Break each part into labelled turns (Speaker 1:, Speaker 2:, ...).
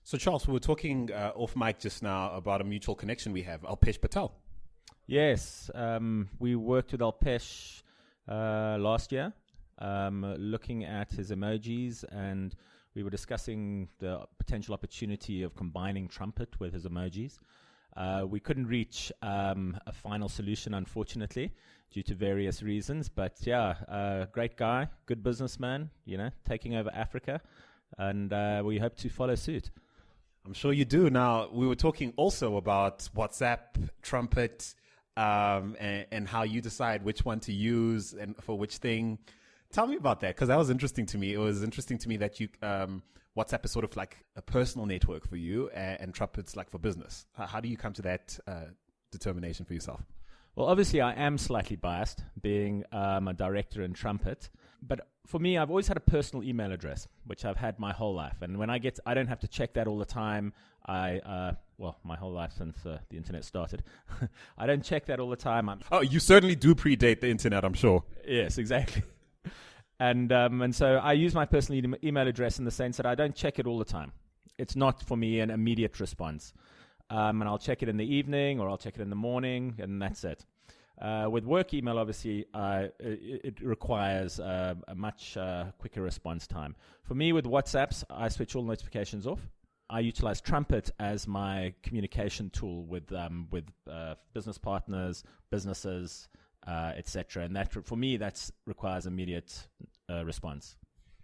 Speaker 1: So, Charles, we were talking off mic just now about a mutual connection we have, Alpesh Patel.
Speaker 2: Yes, we worked with Alpesh last year, looking at his emojis, and we were discussing the potential opportunity of combining trumpet with his emojis. We couldn't reach a final solution, unfortunately, due to various reasons. But yeah, great guy, good businessman, taking over Africa, and we hope to follow suit.
Speaker 1: I'm sure you do. Now, we were talking also about WhatsApp, trumpet, and how you decide which one to use and for which thing. Tell me about that, because that was interesting to me. It was interesting to me that you WhatsApp is sort of like a personal network for you, and trumpet's like for business. How do you come to that determination for yourself?
Speaker 2: Well, obviously, I am slightly biased, being a director in trumpet. But for me, I've always had a personal email address, which I've had my whole life. And when I don't have to check that all the time. My whole life since the internet started. I don't check that all the time.
Speaker 1: You certainly do predate the internet, I'm sure.
Speaker 2: Yes, exactly. And so I use my personal email address in the sense that I don't check it all the time. It's not, for me, an immediate response. And I'll check it in the evening or I'll check it in the morning, and that's it. With work email, obviously, it requires a much quicker response time. For me, with WhatsApps, I switch all notifications off. I utilize Trumpet as my communication tool with business partners, businesses, etc. And that, for me, that requires immediate response.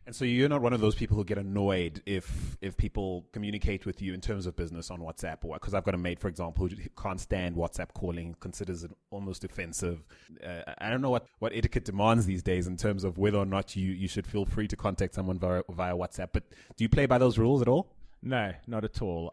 Speaker 1: And so you're not one of those people who get annoyed if people communicate with you in terms of business on WhatsApp, or because I've got a mate, for example, who can't stand WhatsApp calling, considers it almost offensive. I don't know what etiquette demands these days in terms of whether or not you should feel free to contact someone via WhatsApp. But do you play by those rules at all?
Speaker 2: No, not at all.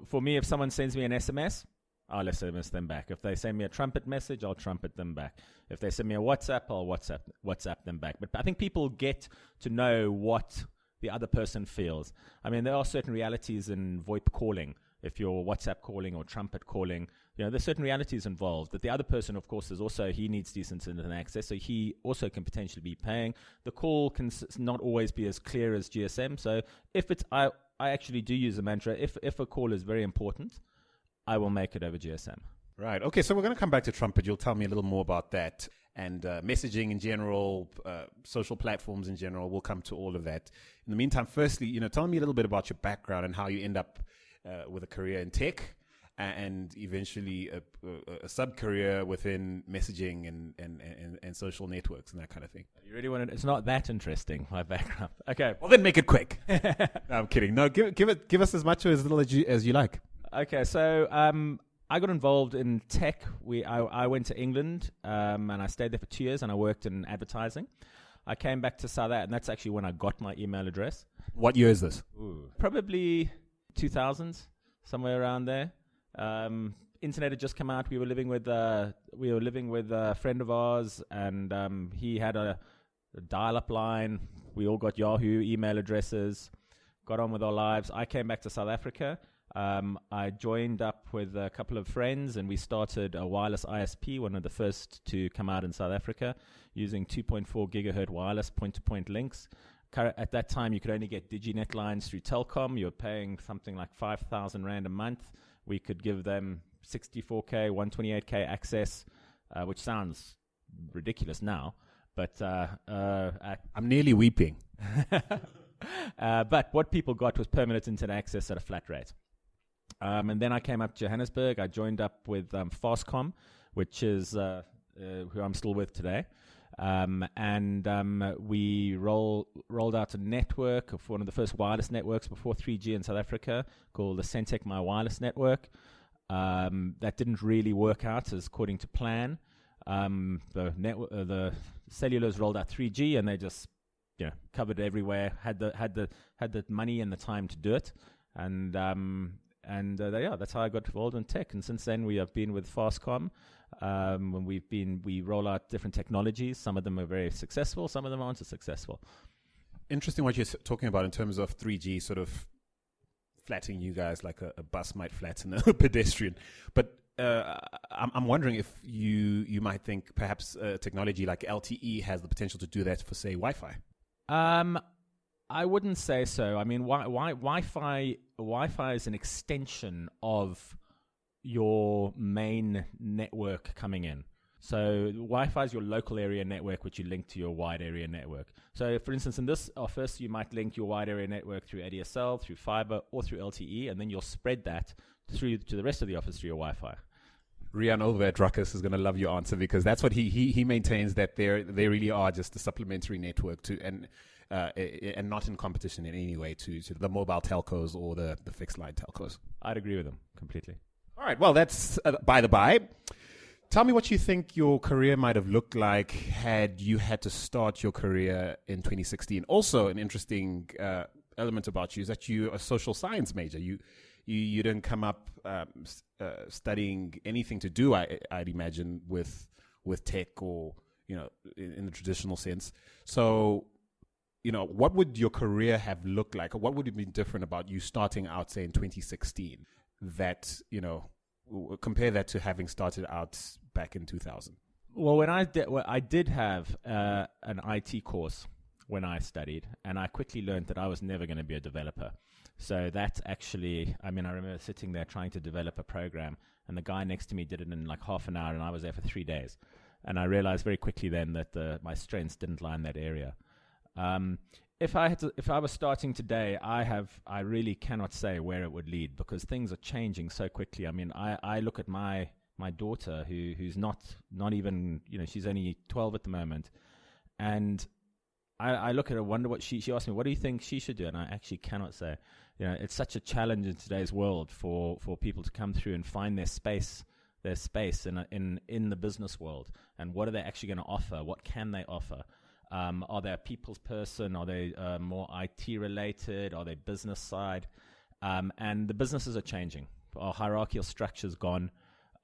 Speaker 2: For me, if someone sends me an SMS, I'll SMS them back. If they send me a trumpet message, I'll trumpet them back. If they send me a WhatsApp, I'll WhatsApp them back. But I think people get to know what the other person feels. I mean, there are certain realities in VoIP calling. If you're WhatsApp calling or trumpet calling, there's certain realities involved. That the other person, of course, he needs decent internet access, so he also can potentially be paying. The call can not always be as clear as GSM. So if I actually do use a mantra. If a call is very important, I will make it over GSM.
Speaker 1: Right. Okay. So we're going to come back to trumpet. You'll tell me a little more about that, and messaging in general, social platforms in general. We'll come to all of that. In the meantime, firstly, tell me a little bit about your background and how you end up with a career in tech, and eventually a sub-career within messaging and social networks and that kind of thing.
Speaker 2: You really want to? It's not that interesting, my background. Okay.
Speaker 1: Well, then make it quick. No, I'm kidding. No, give us as much or as little as you like.
Speaker 2: Okay, so I got involved in tech. I went to England and I stayed there for 2 years, and I worked in advertising. I came back to South Africa, and that's actually when I got my email address.
Speaker 1: What year is this?
Speaker 2: Probably 2000s, somewhere around there. Internet had just come out. We were living with a friend of ours, and he had a dial-up line. We all got Yahoo email addresses. Got on with our lives. I came back to South Africa. I joined up with a couple of friends, and we started a wireless ISP, one of the first to come out in South Africa, using 2.4 gigahertz wireless point-to-point links. At that time, you could only get Diginet lines through Telkom. You were paying something like 5,000 Rand a month. We could give them 64K, 128K access, which sounds ridiculous now, but
Speaker 1: I'm nearly weeping.
Speaker 2: But what people got was permanent internet access at a flat rate. And then I came up to Johannesburg. I joined up with Fastcom, which is who I'm still with today. We rolled out a network of one of the first wireless networks before 3G in South Africa called the Centec My Wireless Network. That didn't really work out as according to plan. The cellulars rolled out 3G, and they just covered everywhere. Had the money and the time to do it, and that's how I got involved in tech. And since then, we have been with Fastcom. When we roll out different technologies. Some of them are very successful, some of them aren't so successful.
Speaker 1: Interesting what you're talking about in terms of 3G sort of flattening you guys like a bus might flatten a pedestrian. But I'm wondering if you might think perhaps technology like LTE has the potential to do that for, say, Wi-Fi.
Speaker 2: I wouldn't say so. I mean, Wi-Fi is an extension of your main network coming in. So Wi-Fi is your local area network, which you link to your wide area network. So, for instance, in this office, you might link your wide area network through ADSL, through fiber, or through LTE, and then you'll spread that through to the rest of the office through your Wi-Fi.
Speaker 1: Rian over at Ruckus is going to love your answer, because that's what he maintains, that they really are just a supplementary network to and not in competition in any way to the mobile telcos or the fixed line telcos.
Speaker 2: I'd agree with them completely.
Speaker 1: All right, well, that's by the by. Tell me what you think your career might have looked like had you had to start your career in 2016. Also, an interesting element about you is that you're a social science major. You didn't come up studying anything to do, I'd imagine, with tech or, in the traditional sense. So, what would your career have looked like? Or what would have been different about you starting out, say, in 2016 that, compare that to having started out back in 2000?
Speaker 2: Well, I did have an IT course when I studied, and I quickly learned that I was never going to be a developer. So that actually, I remember sitting there trying to develop a program, and the guy next to me did it in like half an hour, and I was there for 3 days. And I realized very quickly then that my strengths didn't lie in that area. If I was starting today, I really cannot say where it would lead, because things are changing so quickly. I mean, I look at my daughter who's not even, she's only 12 at the moment, and I look at her, wonder what she asked me, what do you think she should do? And I actually cannot say. It's such a challenge in today's world for people to come through and find their space in the business world, and what are they actually going to offer? What can they offer? Are they a people's person? Are they more IT related? Are they business side? And the businesses are changing. Our hierarchical structure's gone.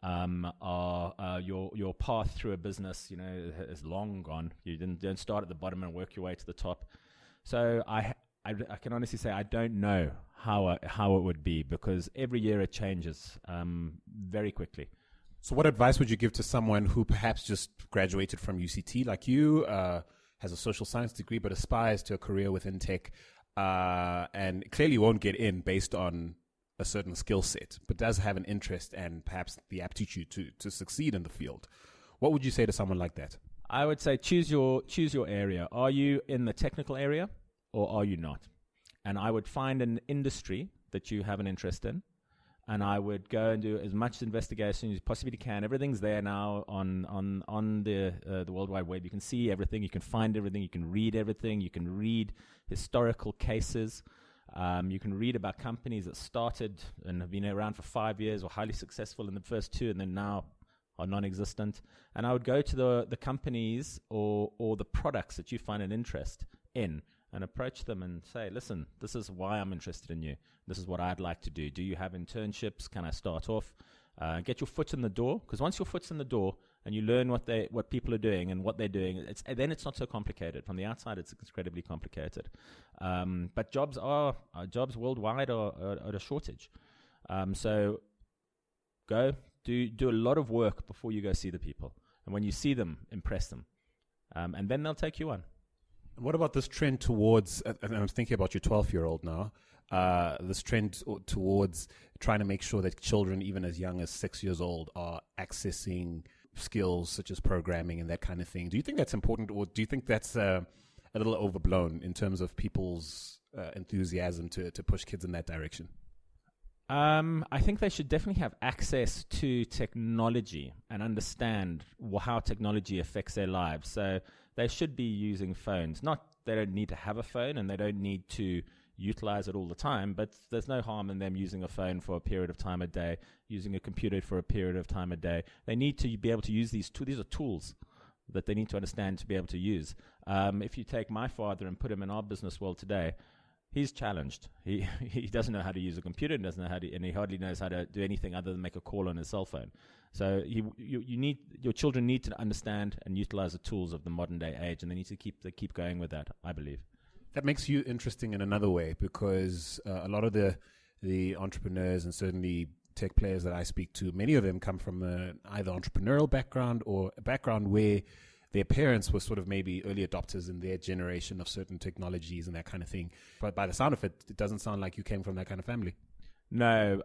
Speaker 2: Your path through a business, is long gone. You don't start at the bottom and work your way to the top. So I can honestly say I don't know how it would be, because every year it changes very quickly.
Speaker 1: So what advice would you give to someone who perhaps just graduated from UCT like you, has a social science degree but aspires to a career within tech, and clearly won't get in based on a certain skill set, but does have an interest and perhaps the aptitude to succeed in the field? What would you say to someone like that?
Speaker 2: I would say choose your area. Are you in the technical area or are you not? And I would find an industry that you have an interest in, and I would go and do as much investigation as you possibly can. Everything's there now on the World Wide Web. You can see everything. You can find everything. You can read everything. You can read historical cases. You can read about companies that started and have been around for 5 years or highly successful in the first 2 and then now are non-existent. And I would go to the companies or the products that you find an interest in and approach them and say, listen, this is why I'm interested in you. This is what I'd like to do. Do you have internships? Can I start off? Get your foot in the door, because once your foot's in the door and you learn what people are doing and what they're doing, then it's not so complicated. From the outside, it's incredibly complicated. But jobs worldwide are at a shortage. So go do a lot of work before you go see the people, and when you see them, impress them, and then they'll take you on.
Speaker 1: What about this trend towards, and I'm thinking about your 12-year-old now, this trend towards trying to make sure that children, even as young as 6 years old, are accessing skills such as programming and that kind of thing? Do you think that's important, or do you think that's a little overblown in terms of people's enthusiasm to push kids in that direction?
Speaker 2: I think they should definitely have access to technology and understand how technology affects their lives. So they should be using phones. They don't need to have a phone, and they don't need to utilize it all the time, but there's no harm in them using a phone for a period of time a day, using a computer for a period of time a day. They need to be able to use these tools. These are tools that they need to understand to be able to use. If you take my father and put him in our business world today, he's challenged. He doesn't know how to use a computer, and and he hardly knows how to do anything other than make a call on his cell phone. So your children need to understand and utilize the tools of the modern day age, and they need to keep going with that, I believe.
Speaker 1: That makes you interesting in another way, because a lot of the entrepreneurs and certainly tech players that I speak to, many of them come from either entrepreneurial background or a background where their parents were sort of maybe early adopters in their generation of certain technologies and that kind of thing. But by the sound of it, it doesn't sound like you came from that kind of family.
Speaker 2: No,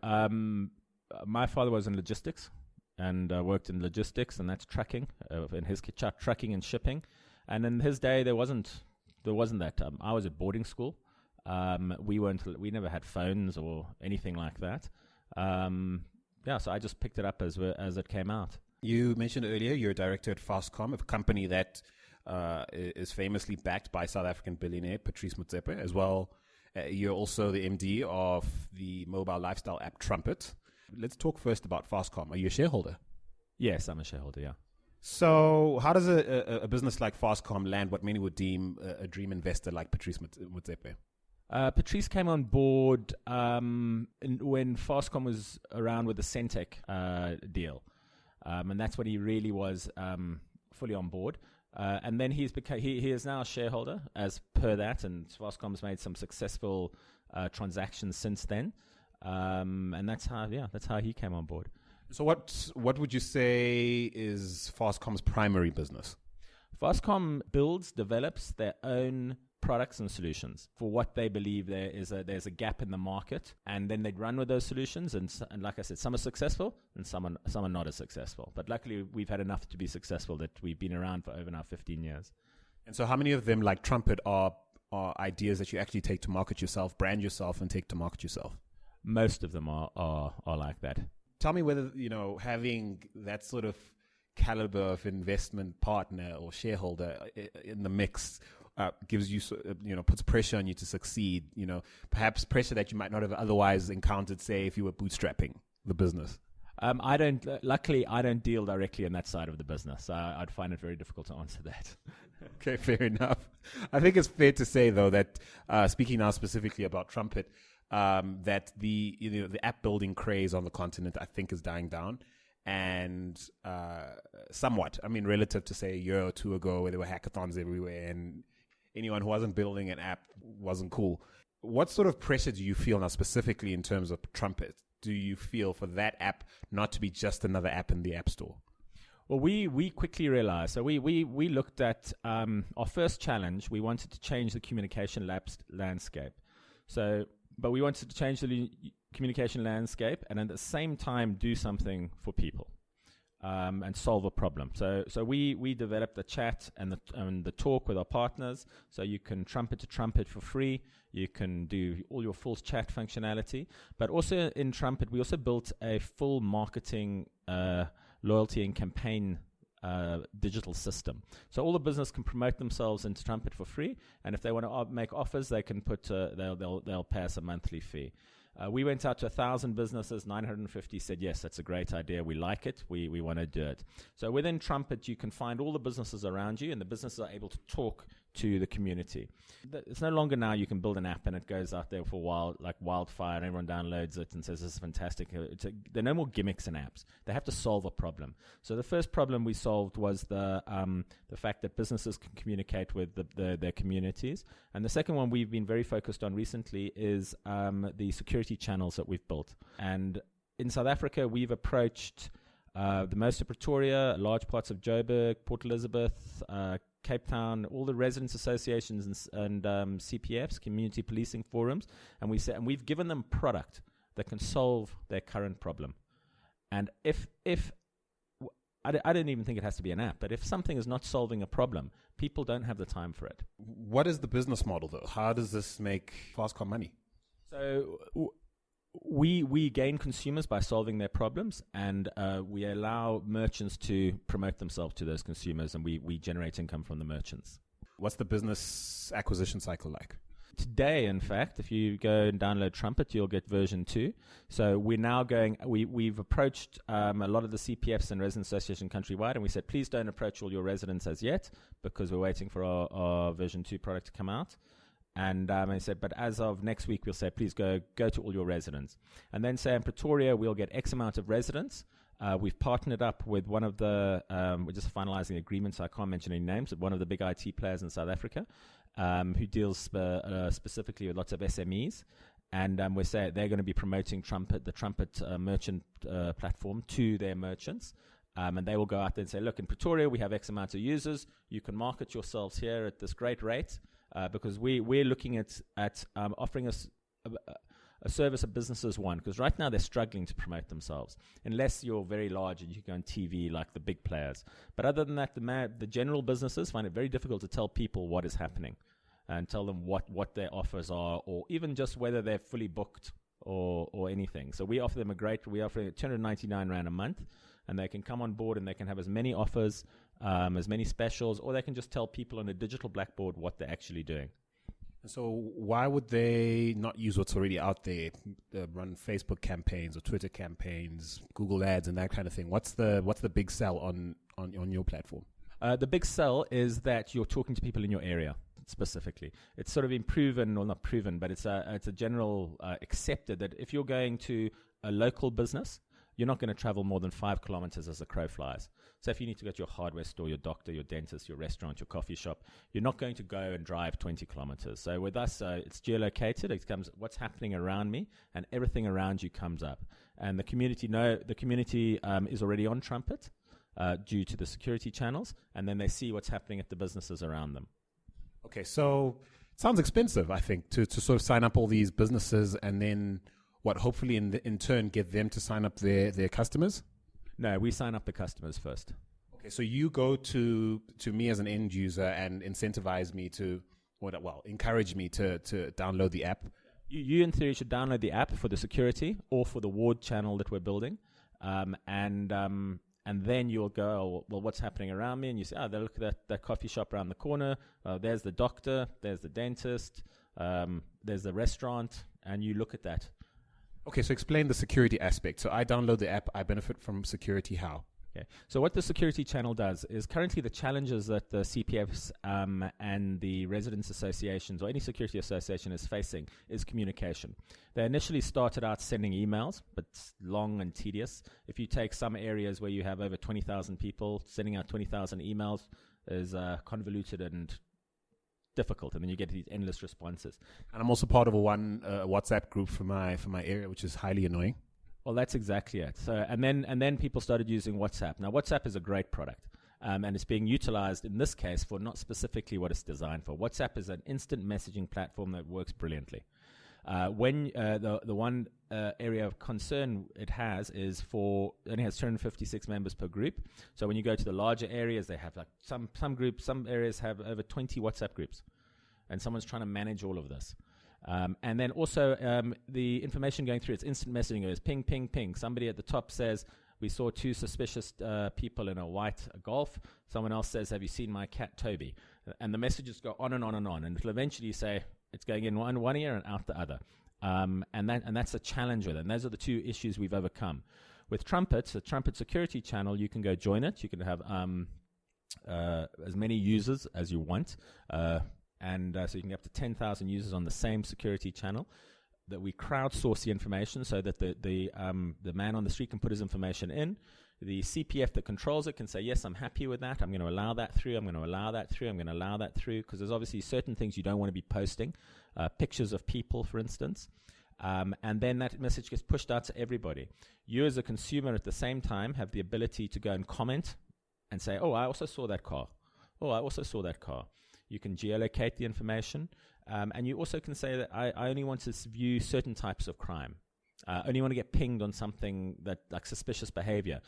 Speaker 2: my father was in logistics and worked in logistics, and that's trucking. In his trucking and shipping, and in his day there wasn't that. I was at boarding school. We never had phones or anything like that. So I just picked it up as it came out.
Speaker 1: You mentioned earlier you're a director at Fastcom, a company that is famously backed by South African billionaire Patrice Motsepe as well. You're also the MD of the mobile lifestyle app Trumpet. Let's talk first about Fastcom. Are you a shareholder?
Speaker 2: Yes, I'm a shareholder, yeah.
Speaker 1: So how does a business like Fastcom land what many would deem a dream investor like Patrice Motsepe?
Speaker 2: Patrice came on board when Fastcom was around with the Centec deal. And that's when he really was fully on board. And then he is now a shareholder as per that, and Fastcom's made some successful transactions since then. And that's how he came on board.
Speaker 1: So what would you say is Fastcom's primary business?
Speaker 2: Fastcom develops their own products and solutions for what they believe there's a gap in the market, and then they'd run with those solutions. And like I said, some are successful and some are not as successful. But luckily, we've had enough to be successful that we've been around for over now 15 years.
Speaker 1: And so, how many of them, like Trumpet, are ideas that you actually take to market yourself, brand yourself, and take to market yourself?
Speaker 2: Most of them are like that.
Speaker 1: Tell me whether having that sort of caliber of investment partner or shareholder in the mix gives you, puts pressure on you to succeed, perhaps pressure that you might not have otherwise encountered, say, if you were bootstrapping the business.
Speaker 2: Luckily, I don't deal directly on that side of the business. I'd find it very difficult to answer that.
Speaker 1: Okay, fair enough. I think it's fair to say, though, that speaking now specifically about Trumpet, that the app building craze on the continent, I think, is dying down. And somewhat, relative to, say, a year or two ago where there were hackathons everywhere and anyone who wasn't building an app wasn't cool. What sort of pressure do you feel now specifically in terms of Trumpet? Do you feel for that app not to be just another app in the App Store?
Speaker 2: Well, we quickly realized, so we looked at our first challenge. We wanted to change the communication landscape. But we wanted to change the communication landscape and at the same time do something for people and solve a problem. So we developed the chat and the talk with our partners. So you can trumpet to trumpet for free. You can do all your full chat functionality. But also in Trumpet, we also built a full marketing loyalty and campaign digital system. So all the business can promote themselves into Trumpet for free, and if they want to make offers, they can put they'll pay us a monthly fee. We went out to 1,000 businesses, 950 said, yes, that's a great idea. We like it. We want to do it. So within Trumpet, you can find all the businesses around you, and the businesses are able to talk to the community. It's no longer now you can build an app and it goes out there for wildfire, and everyone downloads it and says, this is fantastic. There are no more gimmicks in apps. They have to solve a problem. So the first problem we solved was the fact that businesses can communicate with their communities. And the second one we've been very focused on recently is the security channels that we've built. And in South Africa, we've approached the most of Pretoria, large parts of Joburg, Port Elizabeth, Cape Town, all the residents associations and CPFs, community policing forums, and we've given them product that can solve their current problem. And if I don't even think it has to be an app, but if something is not solving a problem, people don't have the time for it.
Speaker 1: What is the business model, though? How does this make Fastcom money?
Speaker 2: So we gain consumers by solving their problems, and we allow merchants to promote themselves to those consumers, and we generate income from the merchants.
Speaker 1: What's the business acquisition cycle like?
Speaker 2: Today, in fact, if you go and download Trumpet, you'll get version 2. So we're now we've approached a lot of the CPFs and Resident Association countrywide, and we said, please don't approach all your residents as yet, because we're waiting for our version 2 product to come out. And I said, but as of next week, we'll say, please go to all your residents. And then say in Pretoria, we'll get X amount of residents. We've partnered up with one of the, we're just finalizing agreements, so I can't mention any names, but one of the big IT players in South Africa who deals specifically with lots of SMEs. And we say they're going to be promoting Trumpet, the Trumpet merchant platform to their merchants. And they will go out there and say, look, in Pretoria, we have X amount of users. You can market yourselves here at this great rate because we're looking at offering us a service that businesses want. Because right now they're struggling to promote themselves, unless you're very large and you can go on TV like the big players. But other than that, the general businesses find it very difficult to tell people what is happening and tell them what their offers are, or even just whether they're fully booked or anything. So we offer them we offer 299 Rand a month, and they can come on board and they can have as many offers, as many specials, or they can just tell people on a digital blackboard what they're actually doing.
Speaker 1: So why would they not use what's already out there, run Facebook campaigns or Twitter campaigns, Google ads and that kind of thing? What's the big sell on your platform?
Speaker 2: The big sell is that you're talking to people in your area specifically. It's sort of been proven, or not proven, but it's a general accepted that if you're going to a local business, you're not going to travel more than 5 kilometers as the crow flies. So if you need to go to your hardware store, your doctor, your dentist, your restaurant, your coffee shop, you're not going to go and drive 20 kilometers. So with us, it's geolocated. It comes what's happening around me, and everything around you comes up. And the community is already on Trumpet due to the security channels, and then they see what's happening at the businesses around them.
Speaker 1: Okay, so it sounds expensive, I think, to sort of sign up all these businesses and then hopefully in turn get them to sign up their customers?
Speaker 2: No, we sign up the customers first.
Speaker 1: Okay, so you go to me as an end user and incentivize me encourage me to download the app.
Speaker 2: You in theory should download the app for the security or for the ward channel that we're building, and then you'll go, well, what's happening around me? And you say, look at that coffee shop around the corner. There's the doctor, there's the dentist, there's the restaurant, and you look at that.
Speaker 1: Okay, so explain the security aspect. So I download the app, I benefit from security. How?
Speaker 2: Okay, so what the security channel does is currently the challenges that the CPFs and the residents associations or any security association is facing is communication. They initially started out sending emails, but it's long and tedious. If you take some areas where you have over 20,000 people, sending out 20,000 emails is convoluted and difficult, and then you get these endless responses.
Speaker 1: And I'm also part of a WhatsApp group for my area, which is highly annoying.
Speaker 2: Well, that's exactly it. So, and then people started using WhatsApp. Now, WhatsApp is a great product, and it's being utilized in this case for not specifically what it's designed for. WhatsApp is an instant messaging platform that works brilliantly. When the one area of concern it has is it only has 256 members per group. So when you go to the larger areas, they have like some areas have over 20 WhatsApp groups, and someone's trying to manage all of this. And then also the information going through, it's instant messaging. It goes ping, ping, ping. Somebody at the top says, we saw 2 suspicious people in a white Golf. Someone else says, have you seen my cat Toby? And the messages go on and on and on. And it'll eventually say it's going in one ear and out the other. And that's a challenge with it. And those are the 2 issues we've overcome. With Trumpet, the Trumpet security channel, you can go join it. You can have as many users as you want. And so you can get up to 10,000 users on the same security channel. That we crowdsource the information so that the man on the street can put his information in. The CPF that controls it can say, yes, I'm happy with that. I'm going to allow that through. I'm going to allow that through. I'm going to allow that through. Because there's obviously certain things you don't want to be posting, pictures of people, for instance. And then that message gets pushed out to everybody. You as a consumer at the same time have the ability to go and comment and say, oh, I also saw that car. Oh, I also saw that car. You can geolocate the information. And you also can say that I only want to view certain types of crime. I only want to get pinged on something that like suspicious behavior.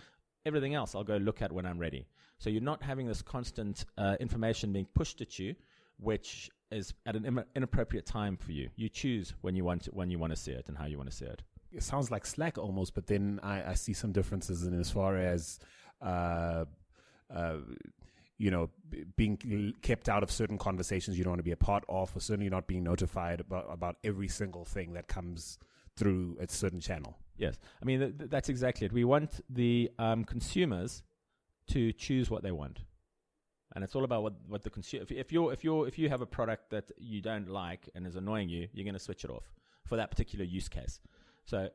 Speaker 2: Everything else I'll go look at when I'm ready. So you're not having this constant information being pushed at you, which is at an inappropriate time for you. You choose when you want to see it and how you want to see it.
Speaker 1: It sounds like Slack almost, but then I see some differences in as far as being kept out of certain conversations you don't want to be a part of, or certainly not being notified about every single thing that comes through a certain channel.
Speaker 2: Yes, I mean that's exactly it. We want the consumers to choose what they want, and it's all about what the consumer. If you have a product that you don't like and is annoying you, you're going to switch it off for that particular use case. So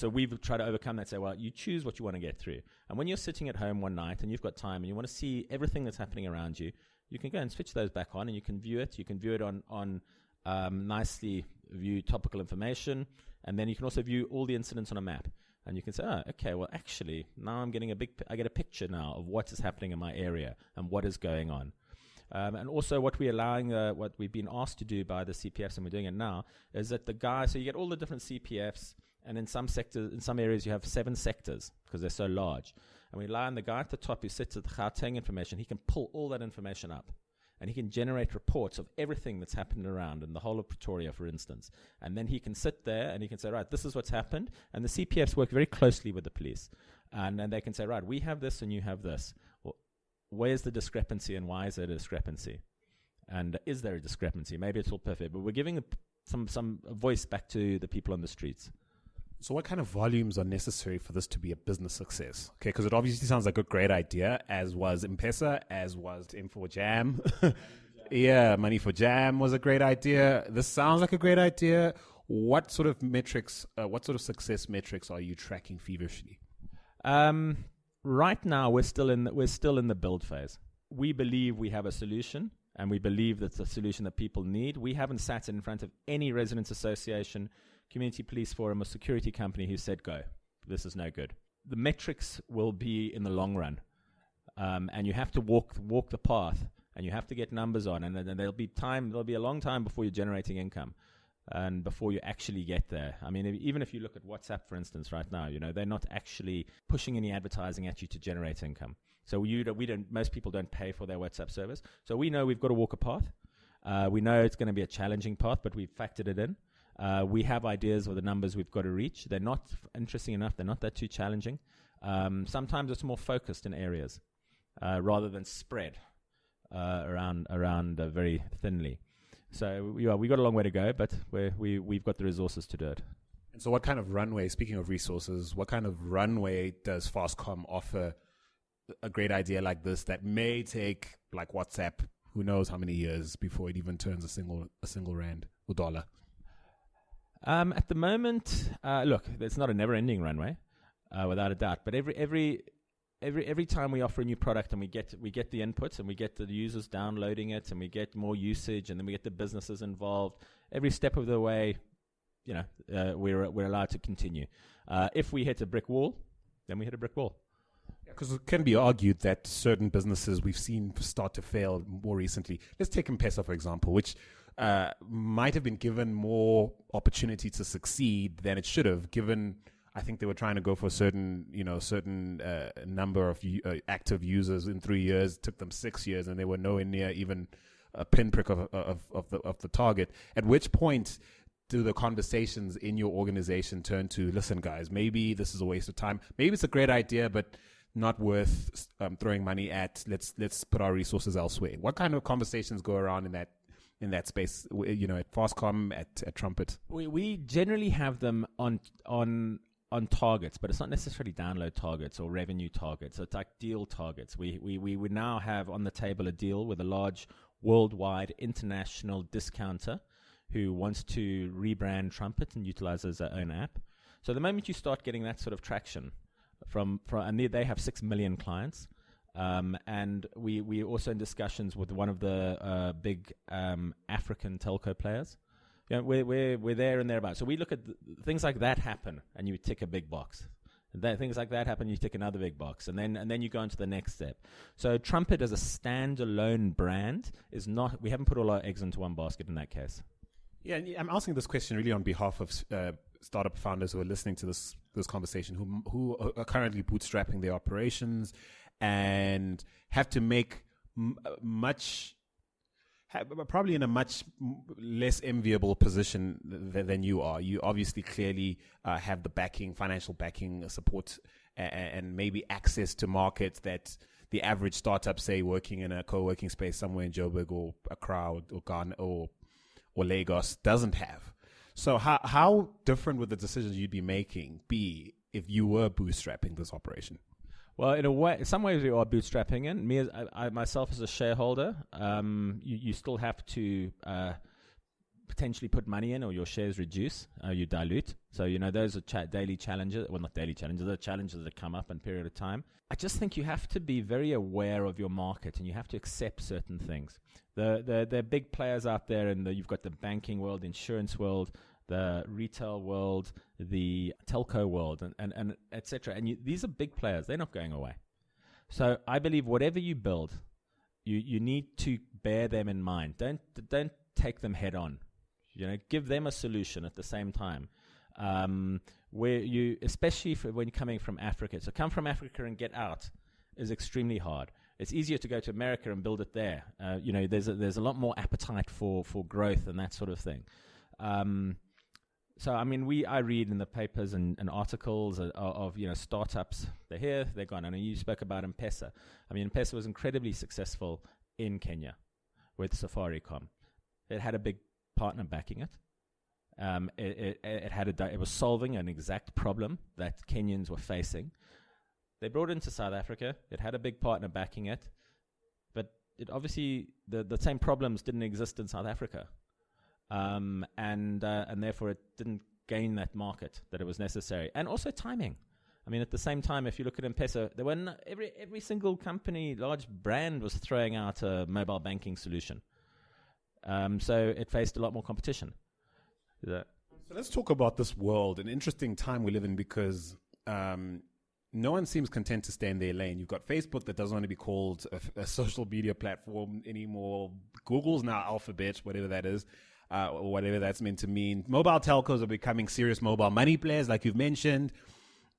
Speaker 2: we've tried to overcome that. Say, well, you choose what you want to get through, and when you're sitting at home one night and you've got time and you want to see everything that's happening around you, you can go and switch those back on, and you can view it. You can view it on nicely view topical information, and then you can also view all the incidents on a map. And you can say, oh, okay, well, actually, now I'm getting I get a picture now of what is happening in my area and what is going on. And also what we've been asked to do by the CPFs, and we're doing it now, is that so you get all the different CPFs, and in some sectors, in some areas, you have 7 sectors because they're so large. And we rely on the guy at the top who sits at the Gauteng information. He can pull all that information up, and he can generate reports of everything that's happened around in the whole of Pretoria, for instance. And then he can sit there and he can say, right, this is what's happened. And the CPFs work very closely with the police. And then they can say, right, we have this and you have this. Well, where's the discrepancy and why is there a discrepancy? And is there a discrepancy? Maybe it's all perfect, but we're giving some voice back to the people on the streets.
Speaker 1: So what kind of volumes are necessary for this to be a business success? Okay, because it obviously sounds like a great idea, as was M-Pesa, as was M4Jam. Yeah, Money for Jam was a great idea. This sounds like a great idea. What sort of metrics, what sort of success metrics are you tracking feverishly?
Speaker 2: Right now, we're still in the build phase. We believe we have a solution, and we believe that's a solution that people need. We haven't sat in front of any residents association, community police forum, or security company who said, go, this is no good. The metrics will be in the long run. And you have to walk the path, and you have to get numbers on, and then there'll be a long time before you're generating income and before you actually get there. I mean, even if you look at WhatsApp, for instance, right now, they're not actually pushing any advertising at you to generate income. So most people don't pay for their WhatsApp service. So we know we've got to walk a path. We know it's going to be a challenging path, but we've factored it in. We have ideas of the numbers we've got to reach. They're not interesting enough. They're not that too challenging. Sometimes it's more focused in areas rather than spread around very thinly. So we got a long way to go, but we've got the resources to do it.
Speaker 1: And so what kind of runway, speaking of resources, what kind of runway does Fastcom offer a great idea like this that may take, like WhatsApp, who knows how many years before it even turns a single rand or dollar?
Speaker 2: At the moment, look, it's not a never-ending runway, without a doubt. But every time we offer a new product and we get the inputs and we get the users downloading it and we get more usage and then we get the businesses involved, every step of the way, we're allowed to continue. If we hit a brick wall, then we hit a brick wall.
Speaker 1: Because it can be argued that certain businesses we've seen start to fail more recently. Let's take M-Pesa, for example, which might have been given more opportunity to succeed than it should have, given I think they were trying to go for a certain number of active users in 3 years. It took them 6 years, and they were nowhere near even a pinprick of the target. At which point do the conversations in your organization turn to, listen, guys, maybe this is a waste of time. Maybe it's a great idea, but not worth throwing money at. Let's put our resources elsewhere. What kind of conversations go around in that space, at Fastcom, at Trumpet?
Speaker 2: We generally have them on targets, but it's not necessarily download targets or revenue targets. It's like deal targets. We would now have on the table a deal with a large worldwide international discounter who wants to rebrand Trumpet and utilize it as their own app. So the moment you start getting that sort of traction and they have 6 million clients, and we also in discussions with one of the big African telco players. We're there and thereabouts. So we look at things like that happen, and you tick a big box. Things like that happen, you tick another big box, and then you go into the next step. So Trumpet as a standalone brand is not. We haven't put all our eggs into one basket in that case.
Speaker 1: Yeah, I'm asking this question really on behalf of startup founders who are listening to this conversation, who are currently bootstrapping their operations and have to make probably in a much less enviable position than you are. You obviously clearly have the backing, financial backing, support, and maybe access to markets that the average startup, say, working in a co-working space somewhere in Joburg or Accra or Ghana or Lagos, doesn't have. So how different would the decisions you'd be making be if you were bootstrapping this operation?
Speaker 2: Well, in some ways, you are bootstrapping in. Me, myself as a shareholder, you still have to potentially put money in, or your shares reduce, you dilute. So, those are daily challenges. Well, not daily challenges. They're challenges that come up in a period of time. I just think you have to be very aware of your market, and you have to accept certain things. There are big players out there, and you've got the banking world, insurance world, the retail world, the telco world, and et cetera. And these are big players. They're not going away. So I believe whatever you build, you need to bear them in mind. Don't take them head on. Give them a solution at the same time. Where you, especially when you're coming from Africa, so come from Africa and get out is extremely hard. It's easier to go to America and build it there. There's a lot more appetite for growth and that sort of thing. So I mean, I read in the papers and articles of startups. They're here, they're gone. And you spoke about M-Pesa. I mean, M-Pesa was incredibly successful in Kenya with Safaricom. It had a big partner backing it. It was solving an exact problem that Kenyans were facing. They brought it into South Africa. It had a big partner backing it, but it obviously the same problems didn't exist in South Africa, and therefore it didn't gain that market that it was necessary. And also timing. I mean, at the same time, if you look at M-Pesa, there were every single company, large brand, was throwing out a mobile banking solution. So it faced a lot more competition.
Speaker 1: So let's talk about this world, an interesting time we live in, because no one seems content to stay in their lane. You've got Facebook that doesn't want to be called a social media platform anymore. Google's now Alphabet, whatever that is, or whatever that's meant to mean. Mobile telcos are becoming serious mobile money players, like you've mentioned.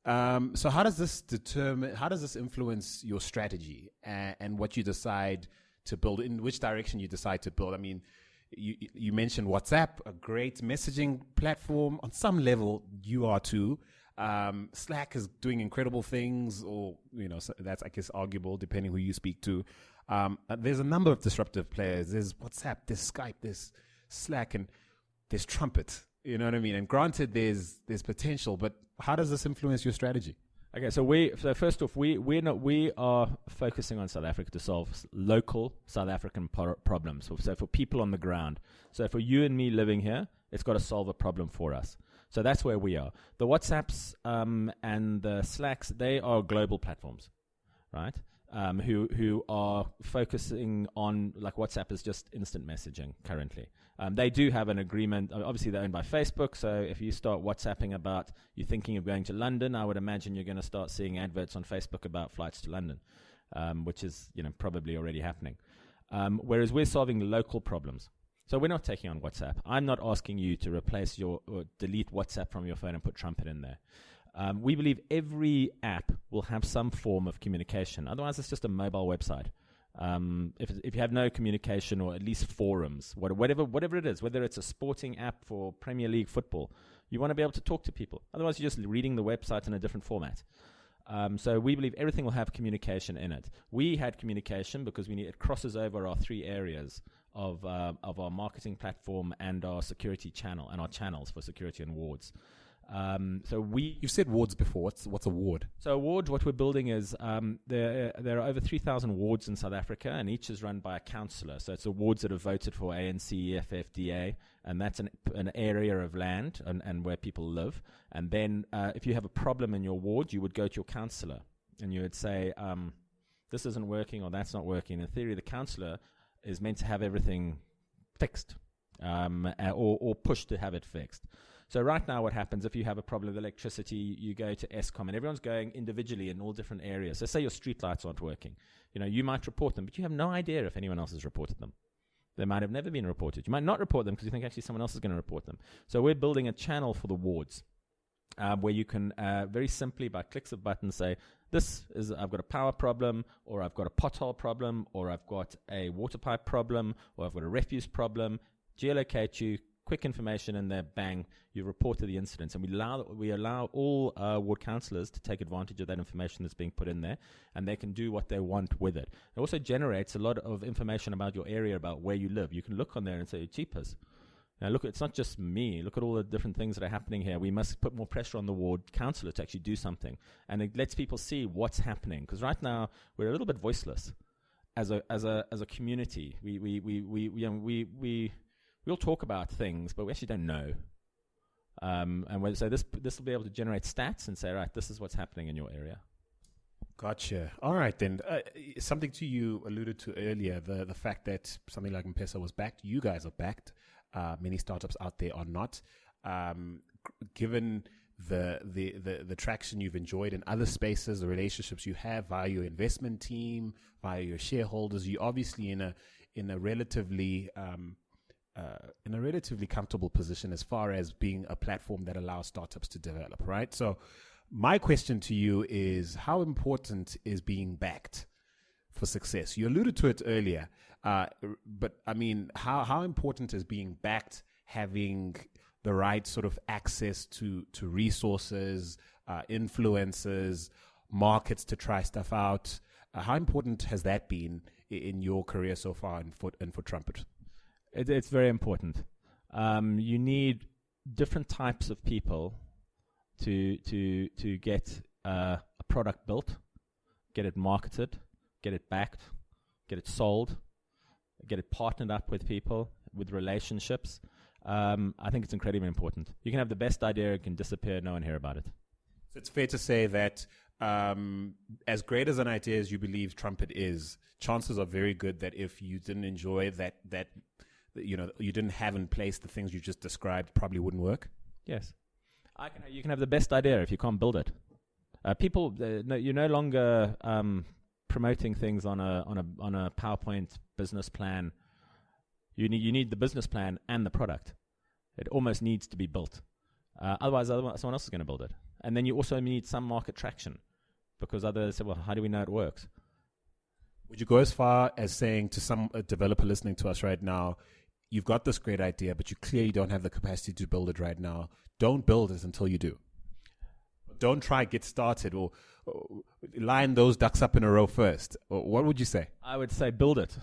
Speaker 1: So how does this influence your strategy and what you decide to build, in which direction you decide to build? I mean, you mentioned WhatsApp, a great messaging platform. On some level, you are too. Slack is doing incredible things, or so that's, I guess, arguable depending who you speak to. There's a number of disruptive players. There's WhatsApp, there's Skype, there's Slack, and there's Trumpet. You know what I mean? And granted, there's potential, but how does this influence your strategy?
Speaker 2: Okay, so first off, we are focusing on South Africa to solve local South African problems. So for people on the ground. So for you and me living here, it's got to solve a problem for us. So that's where we are. The WhatsApps and the Slacks, they are global platforms, right? Who are focusing on, like WhatsApp is just instant messaging currently. They do have an agreement. Obviously, they're owned by Facebook. So if you start WhatsApping about you thinking of going to London, I would imagine you're going to start seeing adverts on Facebook about flights to London, which is probably already happening. Whereas we're solving local problems. So we're not taking on WhatsApp. I'm not asking you to replace or delete WhatsApp from your phone and put Trumpet in there. We believe every app will have some form of communication. Otherwise, it's just a mobile website. If you have no communication, or at least forums, whatever it is, whether it's a sporting app for Premier League football, you want to be able to talk to people. Otherwise, you're just reading the website in a different format. So we believe everything will have communication in it. We had communication because it crosses over our three areas of our marketing platform and our security channel, and our channels for security and wards.
Speaker 1: You've said wards before. What's a ward?
Speaker 2: So a ward, what we're building is there are over 3,000 wards in South Africa, and each is run by a councillor. So it's the wards that have voted for ANC, EFF, DA, and that's an area of land and where people live. And then if you have a problem in your ward, you would go to your councillor and you would say, this isn't working or that's not working. In theory, the councillor is meant to have everything fixed or pushed to have it fixed. So right now what happens, if you have a problem with electricity, you go to Eskom, and everyone's going individually in all different areas. So say your street lights aren't working. You might report them, but you have no idea if anyone else has reported them. They might have never been reported. You might not report them because you think actually someone else is going to report them. So we're building a channel for the wards where you can very simply, by clicks of buttons, say, I've got a power problem, or I've got a pothole problem, or I've got a water pipe problem, or I've got a refuse problem. Geolocate you, quick information in there, bang, you reported the incidents. And we allow all ward councillors to take advantage of that information that's being put in there, and they can do what they want with it. It also generates a lot of information about your area, about where you live. You can look on there and say, cheapers. Now look, it's not just me. Look at all the different things that are happening here. We must put more pressure on the ward councillor to actually do something. And it lets people see what's happening. Because right now, we're a little bit voiceless as a community. We'll talk about things, but we actually don't know. So this will be able to generate stats and say, right, this is what's happening in your area.
Speaker 1: Gotcha. All right, then. Something you alluded to earlier, the fact that something like M-Pesa was backed. You guys are backed. Many startups out there are not. given the traction you've enjoyed in other spaces, the relationships you have via your investment team, via your shareholders, you're obviously in a relatively comfortable position as far as being a platform that allows startups to develop, right? So my question to you is, how important is being backed for success? You alluded to it earlier, but I mean, how important is being backed, having the right sort of access to resources, influencers, markets to try stuff out? How important has that been in your career so far and for Trumpet?
Speaker 2: It's very important. You need different types of people to get a product built, get it marketed, get it backed, get it sold, get it partnered up with people, with relationships. I think it's incredibly important. You can have the best idea, it can disappear, no one hear about it.
Speaker 1: So it's fair to say that as great as an idea as you believe Trumpet is, chances are very good that if you didn't enjoy that you didn't have in place the things you just described, probably wouldn't work.
Speaker 2: Yes, you can have the best idea if you can't build it. You're no longer promoting things on a PowerPoint business plan. You need the business plan and the product. It almost needs to be built. Otherwise, someone else is going to build it. And then you also need some market traction, because others say, well, how do we know it works?
Speaker 1: Would you go as far as saying to some developer listening to us right now, you've got this great idea, but you clearly don't have the capacity to build it right now. Don't build it until you do. Don't try get started or line those ducks up in a row first. Or what would you say?
Speaker 2: I would say build it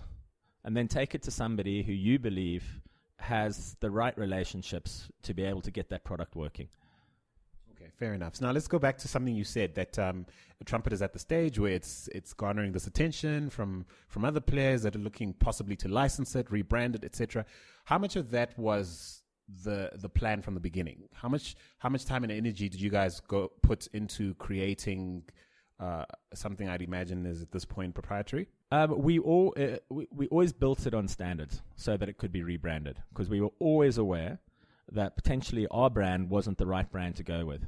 Speaker 2: and then take it to somebody who you believe has the right relationships to be able to get that product working.
Speaker 1: Okay, fair enough. So now let's go back to something you said, that Trumpet is at the stage where it's garnering this attention from other players that are looking possibly to license it, rebrand it, etc. How much of that was the plan from the beginning? How much time and energy did you guys put into creating something I'd imagine is at this point proprietary?
Speaker 2: We always built it on standards so that it could be rebranded, because we were always aware that potentially our brand wasn't the right brand to go with.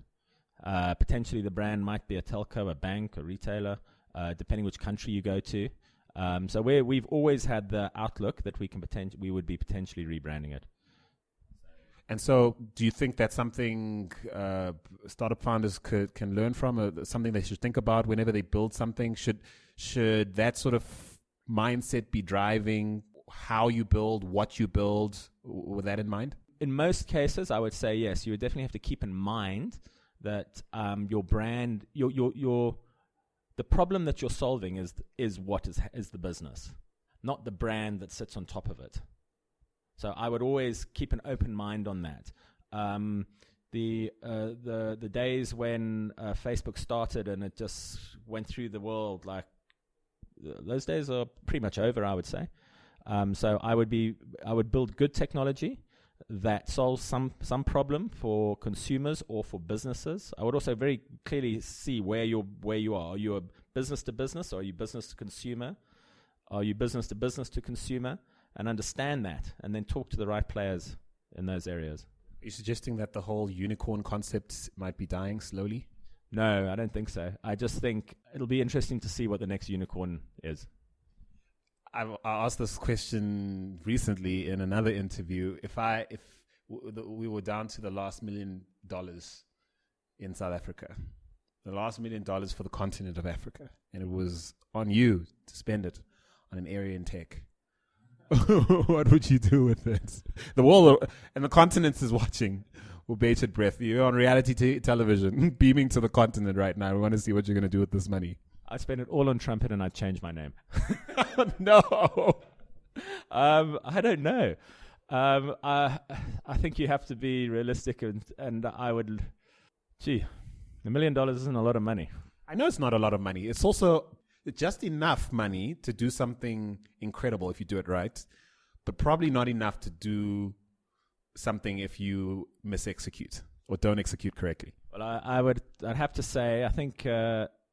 Speaker 2: Potentially the brand might be a telco, a bank, a retailer, depending which country you go to. So we've always had the outlook that we would be potentially rebranding it.
Speaker 1: And so do you think that's something startup founders can learn from, something they should think about whenever they build something? Should that sort of mindset be driving how you build, what you build, with that in mind?
Speaker 2: In most cases, I would say yes. You would definitely have to keep in mind that your brand, the problem that you're solving is what is the business, not the brand that sits on top of it. So I would always keep an open mind on that. The days when Facebook started and it just went through the world, like those days are pretty much over, I would say. So I would build good technology that solves some problem for consumers or for businesses. I would also very clearly see where you are. Are you a business to business, or are you business to consumer? Are you business to business to consumer? And understand that, and then talk to the right players in those areas.
Speaker 1: Are you suggesting that the whole unicorn concept might be dying slowly?
Speaker 2: No, I don't think so. I just think it'll be interesting to see what the next unicorn is.
Speaker 1: I asked this question recently in another interview. If we were down to the last $1 million in South Africa, the last $1 million for the continent of Africa, and it was on you to spend it on an area in tech, what would you do with it? The world and the continent is watching with bated breath. You're on reality television, beaming to the continent right now. We want to see what you're going to do with this money.
Speaker 2: I'd spend it all on Trumpet, and I'd change my name.
Speaker 1: No.
Speaker 2: I don't know. I think you have to be realistic, and I would... Gee, $1 million isn't a lot of money.
Speaker 1: I know it's not a lot of money. It's also just enough money to do something incredible if you do it right, but probably not enough to do something if you misexecute or don't execute correctly.
Speaker 2: Well, I'd have to say, I think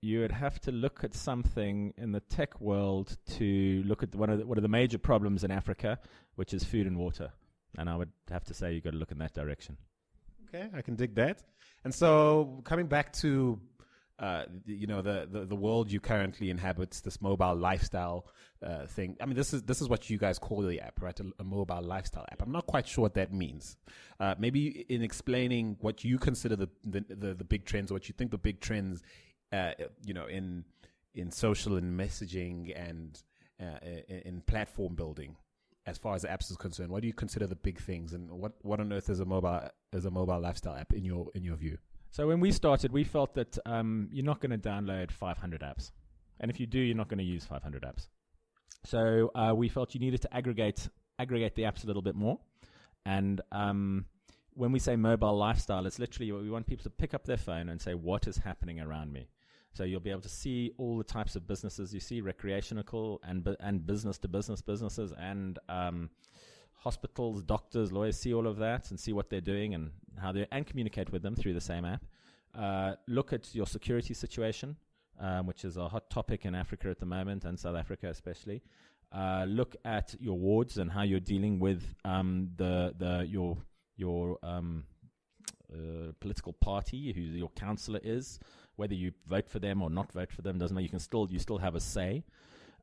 Speaker 2: you would have to look at something in the tech world to look at one of the major problems in Africa, which is food and water. And I would have to say you've got to look in that direction.
Speaker 1: Okay, I can dig that. And so, coming back to the world you currently inhabit, this mobile lifestyle thing. I mean, this is what you guys call the app, right? A mobile lifestyle app. I'm not quite sure what that means. Maybe in explaining what you consider the big trends, or what you think the big trends, in social and messaging and in platform building. As far as apps is concerned, what do you consider the big things, and what on earth is a mobile lifestyle app in your view?
Speaker 2: So when we started, we felt that you're not going to download 500 apps, and if you do, you're not going to use 500 apps. So we felt you needed to aggregate the apps a little bit more, and when we say mobile lifestyle, it's literally we want people to pick up their phone and say, what is happening around me? So you'll be able to see all the types of businesses you see, recreational and business-to-business businesses, and hospitals, doctors, lawyers, see all of that and see what they're doing and how they and communicate with them through the same app. Look at your security situation, which is a hot topic in Africa at the moment, and South Africa especially. Look at your wards and how you're dealing with your political party, who your councillor is. Whether you vote for them or not vote for them doesn't matter. You still have a say,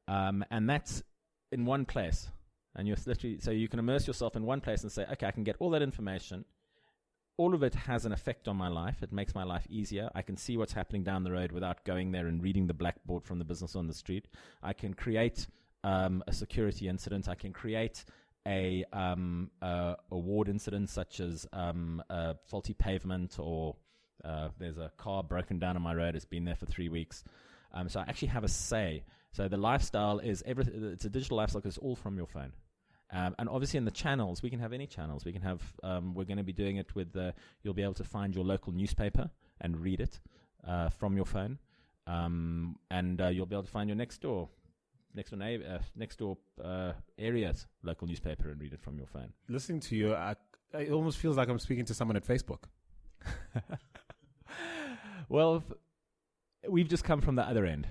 Speaker 2: and that's in one place. And you're literally, so you can immerse yourself in one place and say, okay, I can get all that information. All of it has an effect on my life. It makes my life easier. I can see what's happening down the road without going there and reading the blackboard from the business on the street. I can create a security incident. I can create a ward incident, such as a faulty pavement, or there's a car broken down on my road. It's been there for 3 weeks. So I actually have a say. So the lifestyle is everything. It's a digital lifestyle because it's all from your phone. And obviously in the channels, we can have any channels. We can have, we're going to be doing it with, you'll be able to find your local newspaper and read it from your phone. And you'll be able to find your next door area's local newspaper and read it from your phone.
Speaker 1: Listening to you, it almost feels like I'm speaking to someone at Facebook.
Speaker 2: Well, we've just come from the other end.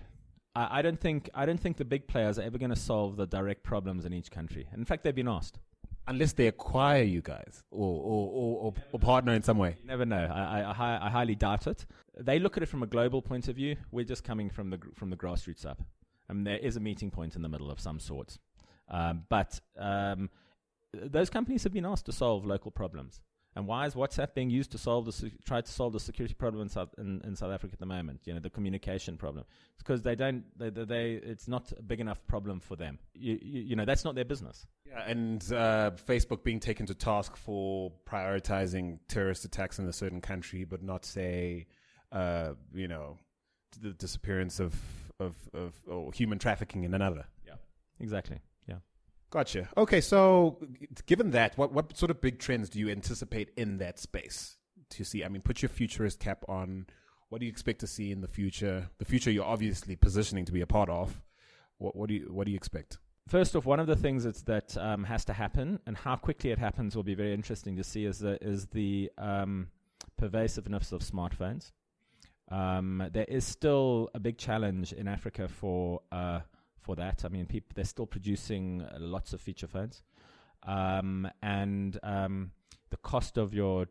Speaker 2: I don't think the big players are ever going to solve the direct problems in each country. In fact, they've been asked.
Speaker 1: Unless they acquire you guys or partner in some way.
Speaker 2: You never know. I highly doubt it. They look at it from a global point of view. We're just coming from the grassroots up. There is a meeting point in the middle of some sort. But those companies have been asked to solve local problems. And why is WhatsApp being used to try to solve the security problem in South Africa at the moment? The communication problem. It's because it's not a big enough problem for them. That's not their business.
Speaker 1: Yeah, and Facebook being taken to task for prioritizing terrorist attacks in a certain country, but not say, the disappearance of or human trafficking in another.
Speaker 2: Yeah, exactly. Yeah.
Speaker 1: Gotcha. Okay, so given that, what sort of big trends do you anticipate in that space to see? I mean, put your futurist cap on. What do you expect to see in the future? The future you're obviously positioning to be a part of. What do you expect?
Speaker 2: First off, one of the things that has to happen, and how quickly it happens will be very interesting to see, is the pervasiveness of smartphones. There is still a big challenge in Africa for that. I mean, they're still producing lots of feature phones, and the cost of your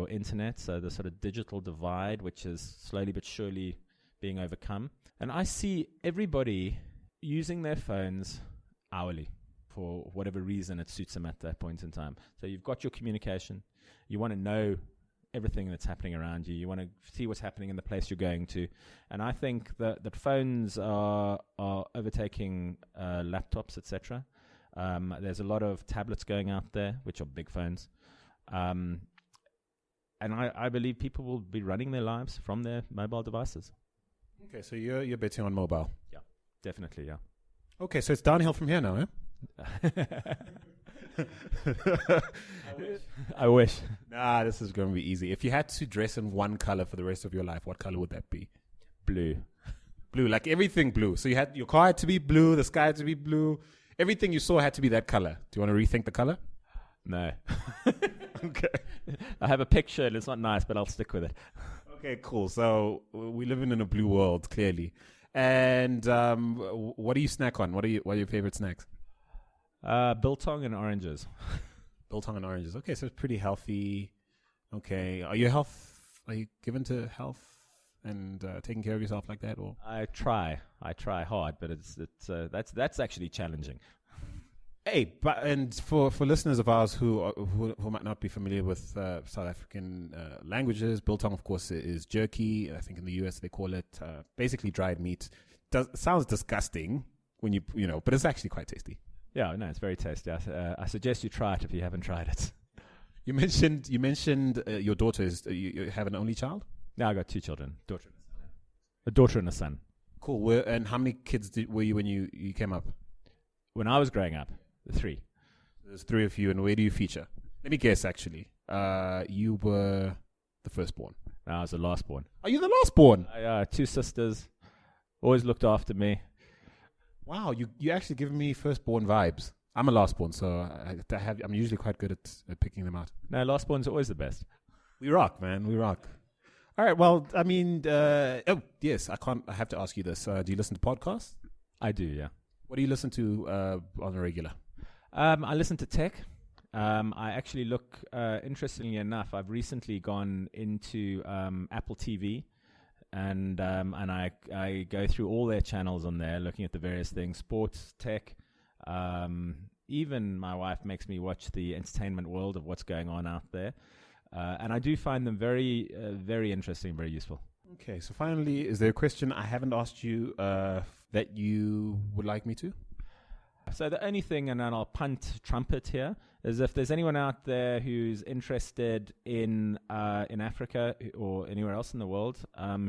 Speaker 2: internet, so the sort of digital divide, which is slowly but surely being overcome. And I see everybody using their phones hourly for whatever reason it suits them at that point in time. So you've got your communication. You want to know everything that's happening around you. You want to see what's happening in the place you're going to. And I think that phones are overtaking laptops, etc. There's a lot of tablets going out there, which are big phones. And I believe people will be running their lives from their mobile devices.
Speaker 1: Okay, so you're betting on mobile.
Speaker 2: Yeah, definitely, yeah.
Speaker 1: Okay, so it's downhill from here now, eh?
Speaker 2: I wish.
Speaker 1: Nah, this is going to be easy. If you had to dress in one color for the rest of your life, what color would that be?
Speaker 2: Blue.
Speaker 1: Blue, like everything blue. So your car had to be blue, the sky had to be blue. Everything you saw had to be that color. Do you want to rethink the color?
Speaker 2: No.
Speaker 1: Okay.
Speaker 2: I have a picture and it's not nice, but I'll stick with it.
Speaker 1: Okay, cool. So we live in a blue world, clearly. And what do you snack on? What are your favorite snacks?
Speaker 2: Biltong and oranges.
Speaker 1: Biltong and oranges. Okay, so it's pretty healthy Okay. Are you given to health and taking care of yourself like that, or?
Speaker 2: I try hard, but that's actually challenging.
Speaker 1: Hey, and for listeners of ours who might not be familiar with South African languages, biltong, of course, is jerky. I think in the US they call it basically dried meat. Sounds disgusting when but it's actually quite tasty.
Speaker 2: Yeah, no, it's very tasty. I suggest you try it if you haven't tried it.
Speaker 1: You mentioned your daughter is you have an only child?
Speaker 2: No, I got 2 children, a daughter and a son.
Speaker 1: Cool. And how many kids were you when you came up?
Speaker 2: When I was growing up, 3.
Speaker 1: There's 3 of you, and where do you feature? Let me guess, actually. You were the firstborn.
Speaker 2: No, I was the lastborn.
Speaker 1: Are you the lastborn?
Speaker 2: 2 sisters, always looked after me.
Speaker 1: Wow, you actually give me firstborn vibes. I'm a lastborn, so I'm usually quite good at picking them out.
Speaker 2: No, lastborn's always the best.
Speaker 1: We rock, man. We rock. All right. Well, I mean, yes. I have to ask you this. Do you listen to podcasts?
Speaker 2: I do, yeah.
Speaker 1: What do you listen to on a regular?
Speaker 2: I listen to tech. I actually look, interestingly enough, I've recently gone into Apple TV, and I go through all their channels on there, looking at the various things, sports, tech. Even my wife makes me watch the entertainment world of what's going on out there. And I do find them very, very interesting, very useful.
Speaker 1: Okay, so finally, is there a question I haven't asked you that you would like me to?
Speaker 2: So the only thing, and then I'll punt trumpet here, is if there's anyone out there who's interested in Africa or anywhere else in the world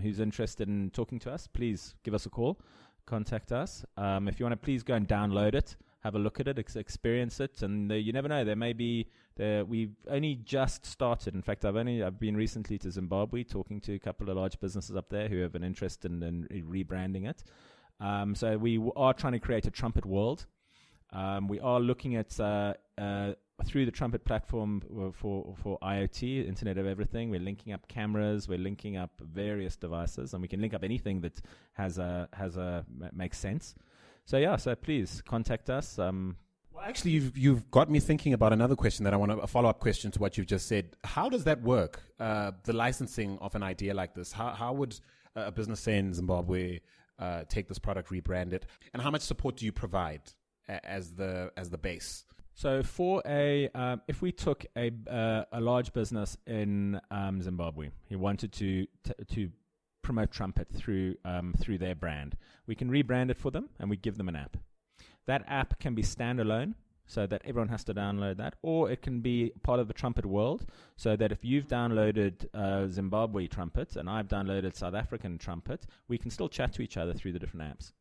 Speaker 2: who's interested in talking to us, please give us a call, contact us. If you want to, please go and download it, have a look at it, experience it, and you never know. There may be. We've only just started. In fact, I've been recently to Zimbabwe, talking to a couple of large businesses up there who have an interest in rebranding it. So we are trying to create a trumpet world. We are looking at through the trumpet platform for IoT, Internet of Everything. We're linking up cameras. We're linking up various devices, and we can link up anything that makes sense. So yeah, so please contact us.
Speaker 1: Well, actually, you've got me thinking about another question that I want a follow-up question to what you've just said. How does that work? The licensing of an idea like this. How would a business, say in Zimbabwe, take this product, rebrand it, and how much support do you provide as the base? So
Speaker 2: for if we took a large business in Zimbabwe, he wanted to promote trumpet through their brand, we can rebrand it for them, and we give them an app. That app can be standalone, so that everyone has to download that, or it can be part of the trumpet world, so that if you've downloaded Zimbabwe trumpet and I've downloaded South African trumpet, we can still chat to each other through the different apps,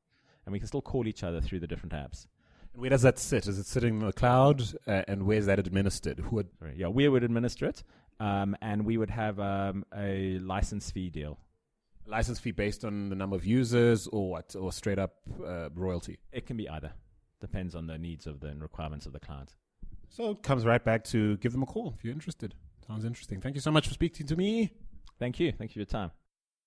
Speaker 2: and we can still call each other through the different apps.
Speaker 1: And where does that sit? Is it sitting in the cloud, and where's that administered?
Speaker 2: We would administer it, and we would have a license fee deal.
Speaker 1: A license fee based on the number of users, or what? Or straight up royalty?
Speaker 2: It can be either. Depends on the needs of and requirements of the client.
Speaker 1: So it comes right back to give them a call if you're interested. Sounds interesting. Thank you so much for speaking to me.
Speaker 2: Thank you. Thank you for your time.